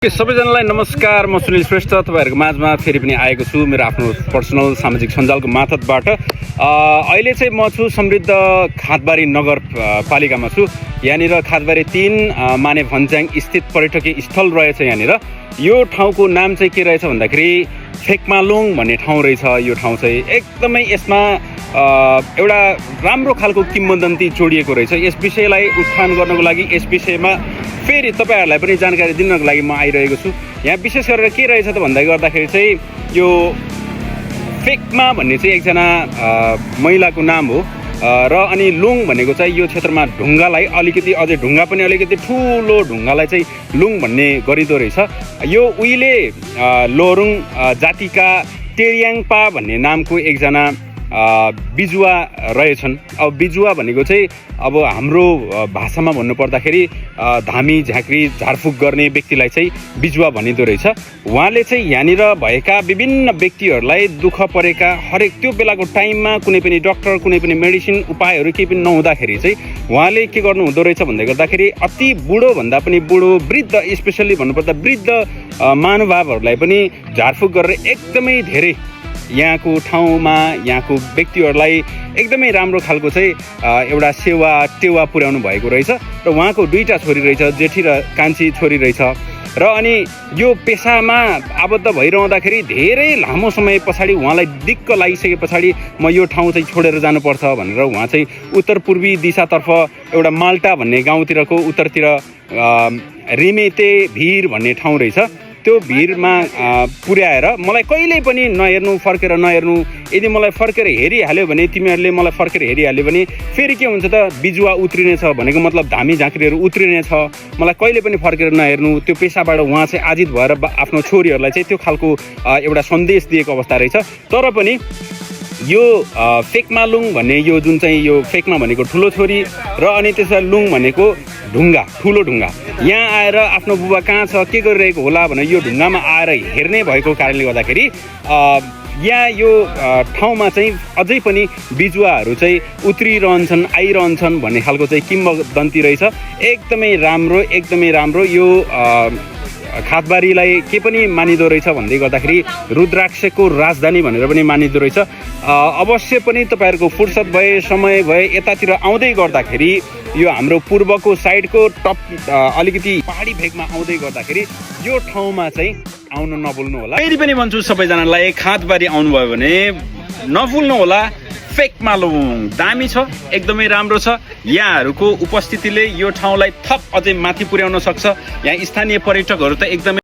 सबैजनालाई नमस्कार। म सुनिल श्रेष्ठ तपाईहरुको माझमा फेरि पनि आएको छु मेरो आफ्नो पर्सनल सामाजिक सञ्जालको मार्फतबाट। अहिले चाहिँ म छु समृद्ध खातबारी नगरपालिकामा छु। यहाँनिर खातबारी 3 माने भन्ज्याङ स्थित पर्यटकीय स्थल रहेछ। यहाँनिर यो ठाउँको नाम चाहिँ के रहेछ भन्दाखेरि फेक्मालुङ भन्ने ठाउँ रहेछ। यो ठाउँ चाहिँ एकदमै यसमा एउटा राम्रो खालको किम्वदन्ती जोडिएको रहेछ। यस विषयलाई उत्थान गर्नको लागि यस विषयमा फेरि तपाईहरुलाई पनि जानकारी दिनको लागि म आइरहेको छु। यहाँ विशेष गरेर के रहेछ त भन्दै गर्दाखेरि चाहिँ यो फेक्मा भन्ने चाहिँ एकजना महिलाको नाम हो र अनि लुङ भनेको चाहिँ यो क्षेत्रमा ढुङ्गालाई अलिकति अझै ढुङ्गा पनि अलिकति ठुलो ढुङ्गालाई चाहिँ लुङ भन्ने गरिदो रहेछ। यो उहिले लोरुङ जातिका टेरियाङपा भन्ने नामको एकजना बिजुवा रहेछन्। अब बिजुवा भनेको चाहिँ अब हाम्रो भाषामा भन्नु पर्दाखेरि धामी झाँक्री झारफुक गर्ने व्यक्तिलाई चाहिँ बिजुवा भनिदो रहेछ। उहाँले चाहिँ यहाँनिर भएका विभिन्न व्यक्तिहरूलाई दुःख परेका हरेक त्यो बेलाको टाइममा कुनै पनि डक्टर कुनै पनि मेडिसिन उपायहरू केही पनि नहुँदाखेरि चाहिँ उहाँले के गर्नु हुँदो रहेछ भन्दै गर्दाखेरि अति बुढो भन्दा पनि बुढो वृद्ध स्पेसल्ली भन्नुपर्दा वृद्ध महानुभावहरूलाई पनि झारफुक गरेर एकदमै धेरै यहाँको ठाउँमा यहाँको व्यक्तिहरूलाई एकदमै राम्रो खालको चाहिँ एउटा सेवा टेवा पुर्याउनु भएको रहेछ। र उहाँको 2टा छोरी रहेछ, जेठी र कान्छी छोरी रहेछ। र अनि यो पेसामा आबद्ध भइरहँदाखेरि धेरै लामो समय पछाडि उहाँलाई दिक्क लागिसके पछाडि म यो ठाउँ चाहिँ छोडेर जानुपर्छ भनेर उहाँ चाहिँ उत्तर पूर्वी दिशातर्फ एउटा माल्टा भन्ने गाउँतिरको उत्तरतिर रिमेते भिर भन्ने ठाउँ रहेछ। त्यो भिरमा पुर्याएर मलाई कहिल्यै पनि नहेर्नु फर्केर नहेर्नु। यदि मलाई फर्केर हेरिहाल्यो भने तिमीहरूले मलाई फर्केर हेरिहाल्यो भने फेरि के हुन्छ त बिजुवा उत्रिनेछ भनेको मतलब धामी झाँक्रीहरू उत्रिनेछ। मलाई कहिले पनि फर्केर नहेर्नु। त्यो पेसाबाट उहाँ चाहिँ आजित भएर आफ्नो छोरीहरूलाई चाहिँ त्यो खालको एउटा सन्देश दिएको अवस्था रहेछ। तर पनि यो फेक्मालुङ भन्ने यो जुन चाहिँ यो फेक्मा भनेको ठुलो छोरी र अनि त्यसमा लुङ भनेको ढुङ्गा ठुलो ढुङ्गा यहाँ आएर आफ्नो बुबा कहाँ छ के गरिरहेको होला भनेर यो ढुङ्गामा आएर हेर्ने भएको कारणले गर्दाखेरि यहाँ यो ठाउँमा चाहिँ अझै पनि बिजुवाहरू चाहिँ उत्रिरहन्छन् आइरहन्छन् भन्ने खालको चाहिँ किम्वदन्ती रहेछ। एकदमै राम्रो यो खातबारीलाई के पनि मानिदो रहेछ भन्दै गर्दाखेरि रुद्राक्षको राजधानी भनेर पनि मानिदो रहेछ। अवश्य पनि तपाईहरुको फुर्सद भए समय भए यतातिर आउँदै गर्दाखेरि यो हाम्रो पूर्वको साइडको टप अलिकति पहाडी भेगमा आउँदै गर्दाखेरि यो ठाउँमा चाहिँ आउन नभुल्नु होला। फेरि पनि भन्छु सबैजनालाई खातबारी आउनुभयो भने नभुल्नु होला। फेक्मालुङ दामी छ, एकदमै राम्रो छ। यहाँहरूको उपस्थितिले यो ठाउँलाई थप अझै माथि पुर्याउन सक्छ। यहाँ स्थानीय पर्यटकहरू त एकदमै